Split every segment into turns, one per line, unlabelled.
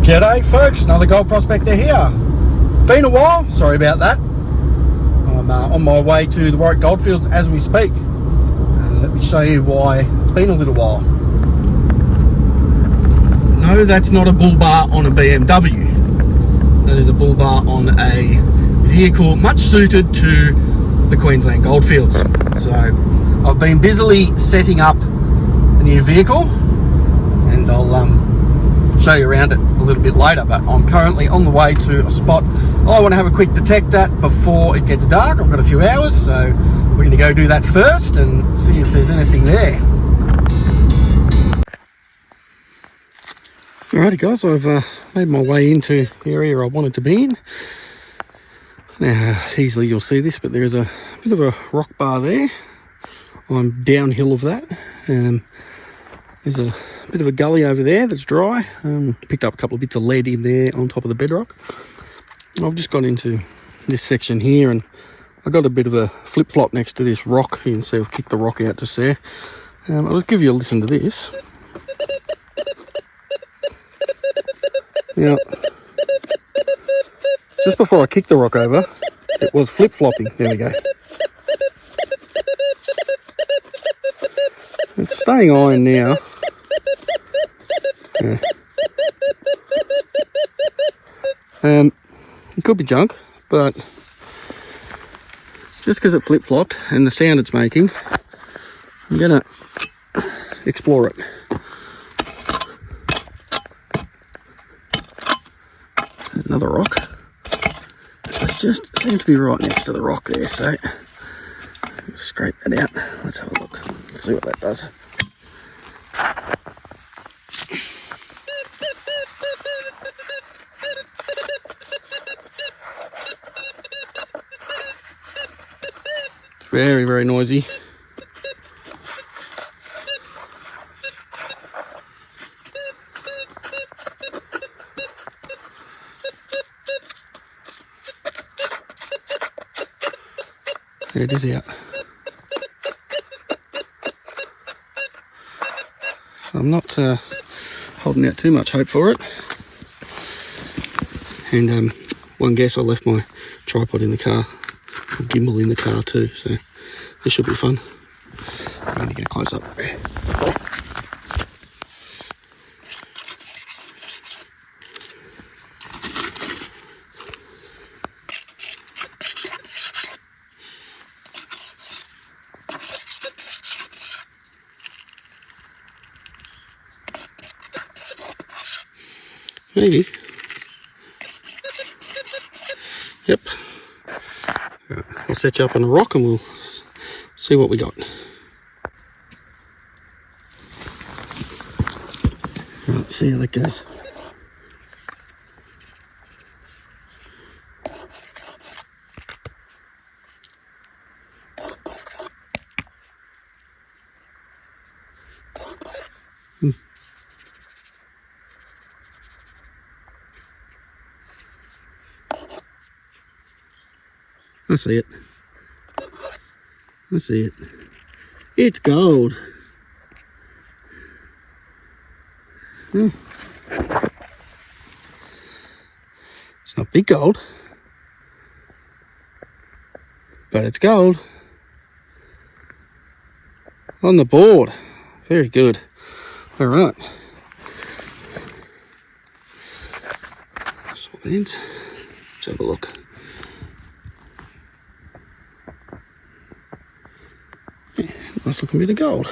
G'day folks, another gold prospector here. Been a while, sorry about that. I'm on my way to the Warwick Goldfields as we speak. Let me show you why it's been a little while. No, that's not a bull bar on a BMW. That is a bull bar on a vehicle much suited to the Queensland Goldfields. So I've been busily setting up a new vehicle and I'll show you around it a little bit later, but I'm currently on the way to a spot I want to have a quick detect at before it gets dark. I've got a few hours, so we're going to go do that first and see if there's anything there. Alrighty guys, I've made my way into the area I wanted to be in. Now easily you'll see this, but there's a bit of a rock bar there. I'm downhill of that. There's a bit of a gully over there that's dry. Picked up a couple of bits of lead in there on top of the bedrock. I've just got into this section here and I got a bit of a flip-flop next to this rock. You can see I've kicked the rock out just there. I'll just give you a listen to this. Now, just before I kicked the rock over, it was flip-flopping. There we go. It's staying iron now. Yeah. It could be junk, but just because it flip-flopped and the sound it's making, I'm gonna explore it. Another rock. It's just seemed to be right next to the rock there, so let's scrape that out. Let's have a look. Let's see what that does. It's very, very noisy. There it is out. I'm not holding out too much hope for it. And one guess, I left my tripod in the car, or gimbal in the car too, so this should be fun. I'm going to get close up. Maybe. Yep. Right, I'll set you up on a rock and we'll see what we got. Right, see how that goes. I see it. I see it. It's gold. It's not big gold, but it's gold. On the board. Very good. All right. Swap ends. Let's have a look. Nice looking bit of gold.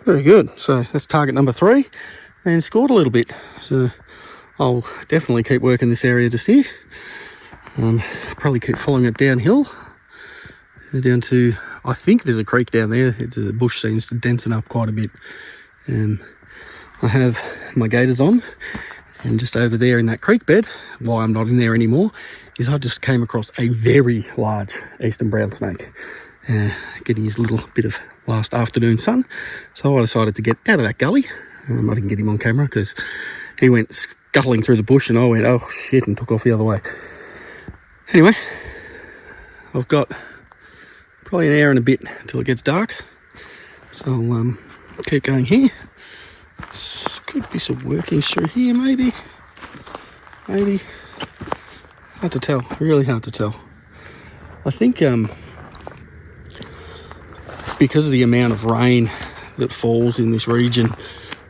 Very good. So that's target number 3 and scored a little bit. So I'll definitely keep working this area just here. Probably keep following it downhill. Down to, I think there's a creek down there. The bush seems to densen up quite a bit. I have my gaiters on. And just over there in that creek bed, why I'm not in there anymore, is I just came across a very large eastern brown snake, getting his little bit of last afternoon sun. So I decided to get out of that gully. I didn't get him on camera because he went scuttling through the bush and I went, oh shit, and took off the other way. Anyway, I've got probably an hour and a bit until it gets dark. So I'll keep going here. Could be some workings through here, maybe. Hard to tell, really hard to tell. I think because of the amount of rain that falls in this region,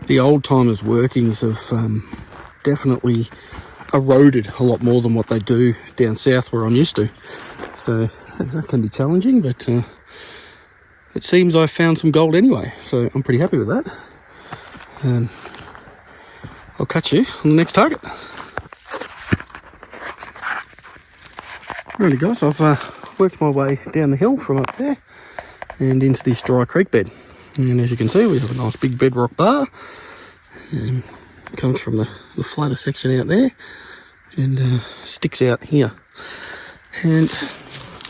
the old timers' workings have definitely eroded a lot more than what they do down south where I'm used to. So that can be challenging, but it seems I found some gold anyway, so I'm pretty happy with that. I'll catch you on the next target. Alrighty guys, I've worked my way down the hill from up there and into this dry creek bed. And as you can see, we have a nice big bedrock bar. And it comes from the flatter section out there and sticks out here. And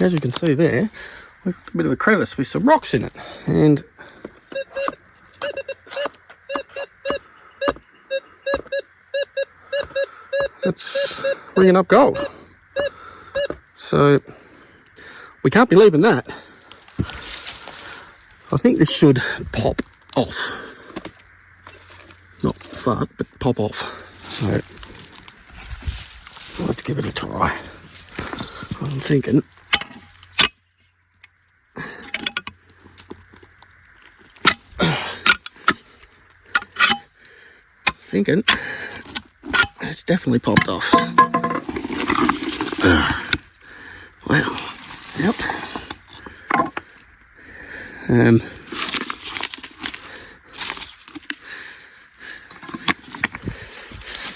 as you can see there, we've got a bit of a crevice with some rocks in it. And it's ringing up gold. So we can't be leaving that. I think this should pop off. Not fart, but pop off. So let's give it a try. I'm thinking it's definitely popped off. Well, yep.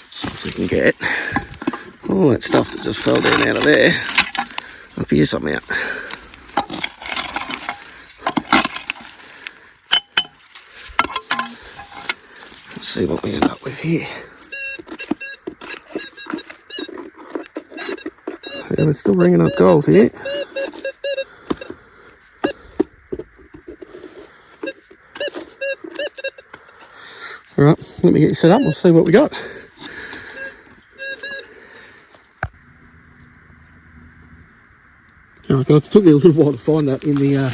See if we can get all that stuff that just fell down out of there up here somehow. Let's see what we end up with here. And it's still ringing up gold here. Alright, let me get you set up and we'll see what we got. Alright guys, it took me a little while to find that in the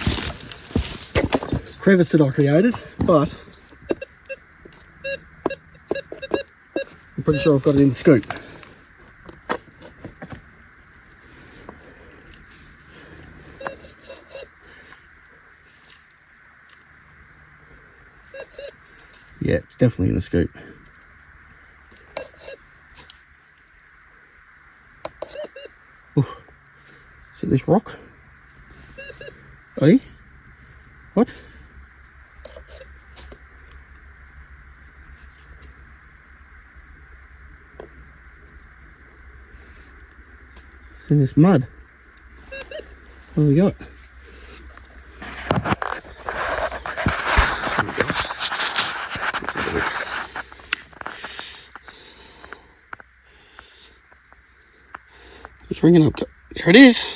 crevice that I created, but I'm pretty sure I've got it in the scoop. Yeah, it's definitely in the scoop. Oh, is it this rock? Hey? What? It's in this mud. What do we got? It's ringing up. There it is,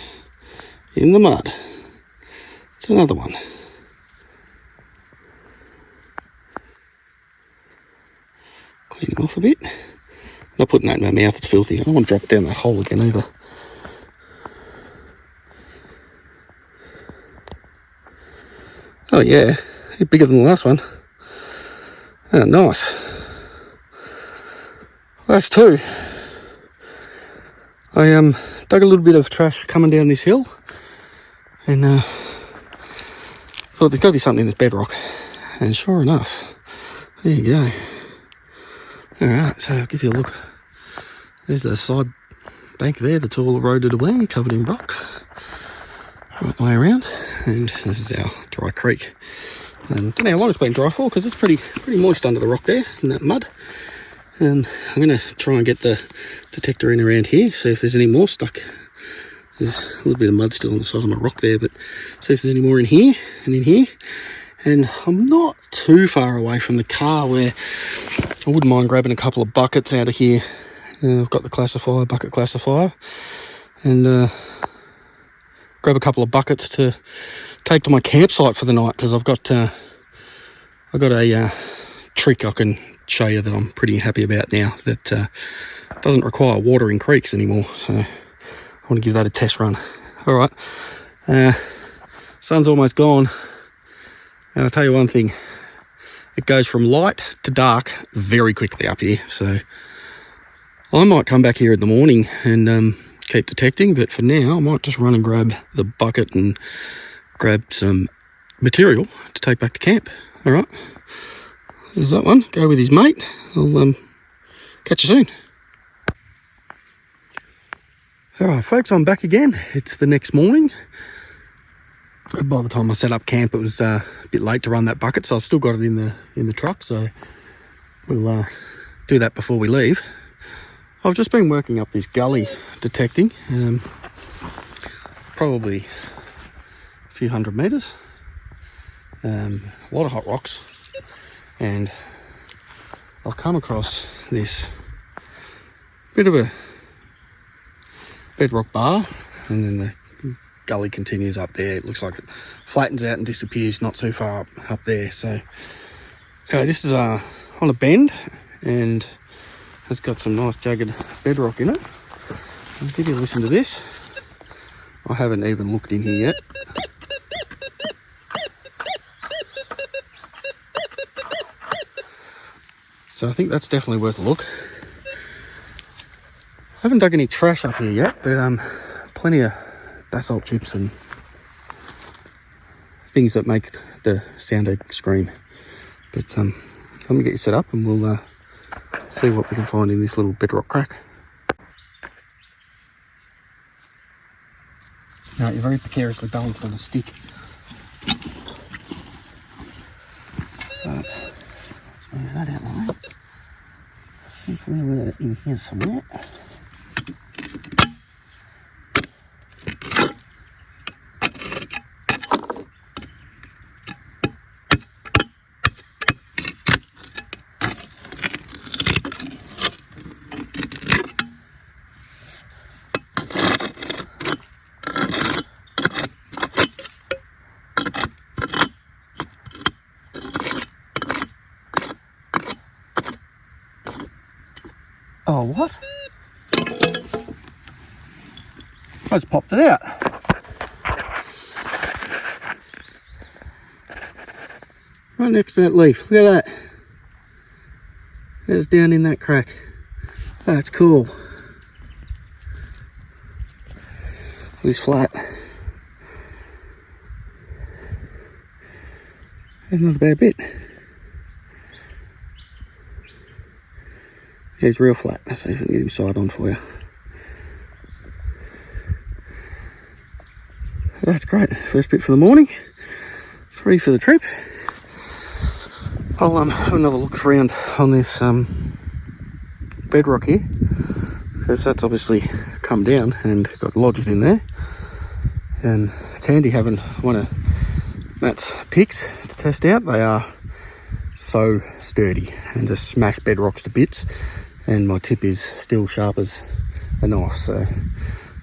in the mud. It's another one. Clean him off a bit. Not putting that in my mouth, it's filthy. I don't want to drop down that hole again either. Oh yeah, it's bigger than the last one. Oh, nice. Well, that's two. I dug a little bit of trash coming down this hill and thought there's got to be something in this bedrock, and sure enough, there you go. Alright, so I'll give you a look. There's the side bank there that's all eroded away, covered in rock, right the way around, and this is our dry creek. And don't know how long it's been dry for because it's pretty moist under the rock there in that mud. I'm going to try and get the detector in around here, see if there's any more stuck. There's a little bit of mud still on the side of my rock there, but see if there's any more in here and in here. And I'm not too far away from the car where I wouldn't mind grabbing a couple of buckets out of here. I've got the bucket classifier, and grab a couple of buckets to take to my campsite for the night, because I've got a trick I can show you that I'm pretty happy about now that doesn't require watering creeks anymore, so I want to give that a test run. Alright, sun's almost gone, And I'll tell you one thing, it goes from light to dark very quickly up here. So I might come back here in the morning and keep detecting, but for now I might just run and grab the bucket and grab some material to take back to camp. All right, there's that one. Go with his mate. I'll catch you soon. All right, folks, I'm back again. It's the next morning. By the time I set up camp, it was a bit late to run that bucket, so I've still got it in the truck. So we'll do that before we leave. I've just been working up this gully detecting, probably a few hundred metres. A lot of hot rocks, and I'll come across this bit of a bedrock bar, and then the gully continues up there. It looks like it flattens out and disappears not too far up there. So this is on a bend, and it's got some nice jagged bedrock in it. I'll give you a listen to this. I haven't even looked in here yet. So I think that's definitely worth a look. I haven't dug any trash up here yet, but plenty of basalt chips and things that make the sound egg scream. But let me get you set up and we'll see what we can find in this little bedrock crack. Now you're very precariously balanced on a stick. But let's move that out of the way. I think we're in here somewhere. Oh, what? I just popped it out. Right next to that leaf. Look at that. It's down in that crack. That's cool. It's flat. That's not a bad bit. Yeah, it's real flat. Let's see if we can get him side on for you. That's great. First bit for the morning. 3 for the trip. I'll have another look around on this bedrock here, because that's obviously come down and got lodged in there. And it's handy having one of Matt's picks to test out. They are so sturdy and just smash bedrocks to bits. And my tip is still sharp as a knife. So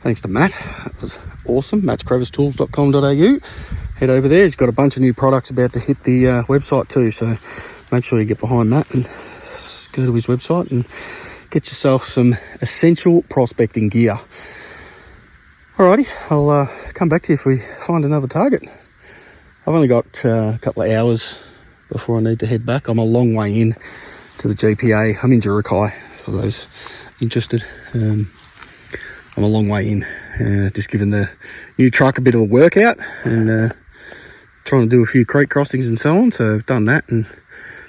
thanks to Matt, that was awesome. mattscrevistools.com.au. Head over there. He's got a bunch of new products about to hit the website too. So make sure you get behind Matt and go to his website and get yourself some essential prospecting gear. Alrighty, I'll come back to you if we find another target. I've only got a couple of hours before I need to head back. I'm a long way in to the GPA. I'm in Jurukai, for those interested. I'm a long way in, just giving the new truck a bit of a workout and trying to do a few creek crossings and so on. So I've done that and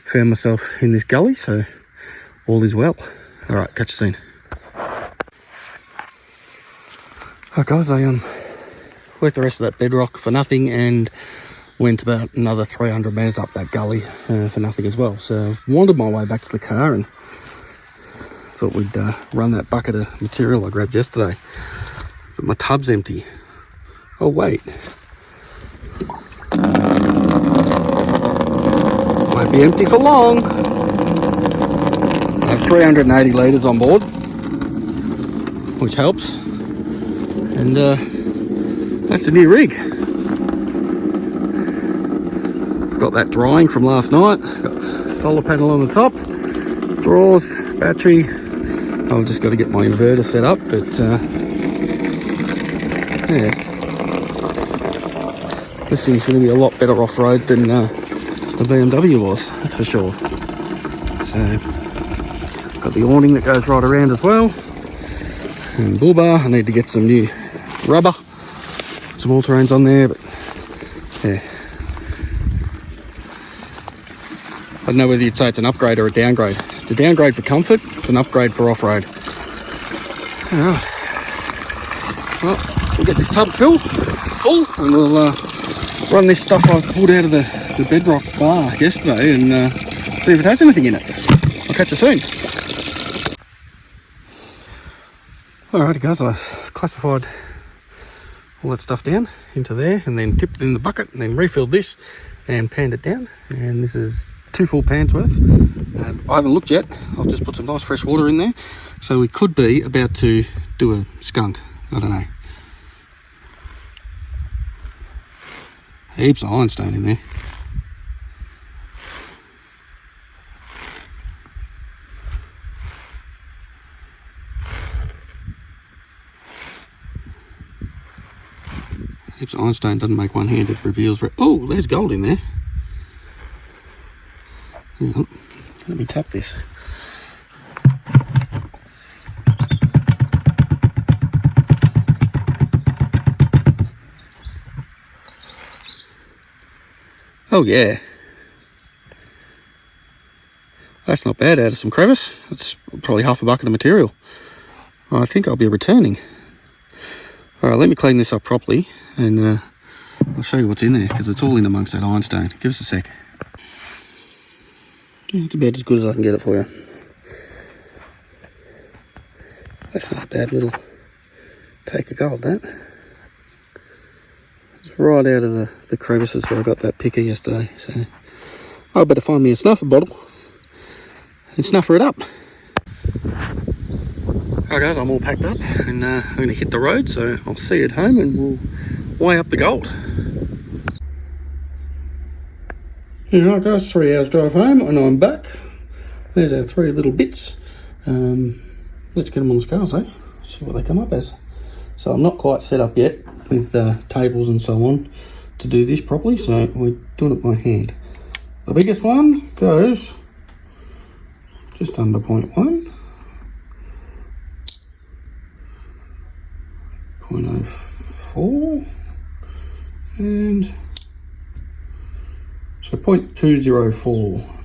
found myself in this gully, so all is well. All right, catch you soon. Alright guys, I worked the rest of that bedrock for nothing and went about another 300 metres up that gully for nothing as well. So I wandered my way back to the car and thought we'd run that bucket of material I grabbed yesterday. But my tub's empty. Oh wait. Won't be empty for long. I have 380 litres on board, which helps. And that's a new rig. Got that drying from last night. Got a solar panel on the top, drawers, battery. I've just got to get my inverter set up, but yeah, this thing's going to be a lot better off-road than the BMW was, that's for sure. So, got the awning that goes right around as well. And bull bar, I need to get some new rubber. Some all-terrains on there, but yeah. I don't know whether you'd say it's an upgrade or a downgrade. It's a downgrade for comfort, it's an upgrade for off-road. Alright. Well, we'll get this tub full, and we'll run this stuff I pulled out of the Bedrock bar yesterday and see if it has anything in it. I'll catch you soon. Alrighty guys, I classified all that stuff down into there and then tipped it in the bucket and then refilled this and panned it down, and this is 2 full pans worth. I haven't looked yet. I've just put some nice fresh water in there, so we could be about to do a skunk. I don't know. Heaps of ironstone in there. Heaps of ironstone doesn't make one hand, it reveals. Oh, there's gold in there. Hang on. Let me tap this. Oh yeah, that's not bad out of some crevice. That's probably half a bucket of material. I think I'll be returning. Alright, let me clean this up properly and I'll show you what's in there, because it's all in amongst that ironstone. Give us a sec. Yeah, it's about as good as I can get it for you. That's not a bad little take of gold, that. It's right out of the crevices where I got that picker yesterday, so I better find me a snuffer bottle and snuffer it up. Alright guys, I'm all packed up and I'm going to hit the road, so I'll see you at home and we'll weigh up the gold. Alright guys, 3 hours drive home and I'm back. There's our 3 little bits. Let's get them on the scales, eh? See what they come up as. So I'm not quite set up yet with tables and so on to do this properly, so we're doing it by hand. The biggest one goes just under 0.1, 0.04, and so 0.204.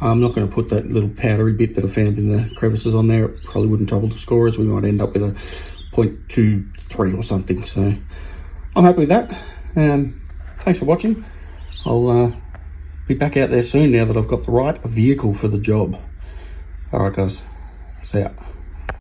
I'm not going to put that little powdery bit that I found in the crevices on there. It probably wouldn't trouble the scorers. We might end up with a 0.23 or something. So I'm happy with that. Thanks for watching. I'll be back out there soon now that I've got the right vehicle for the job. Alright guys, see ya.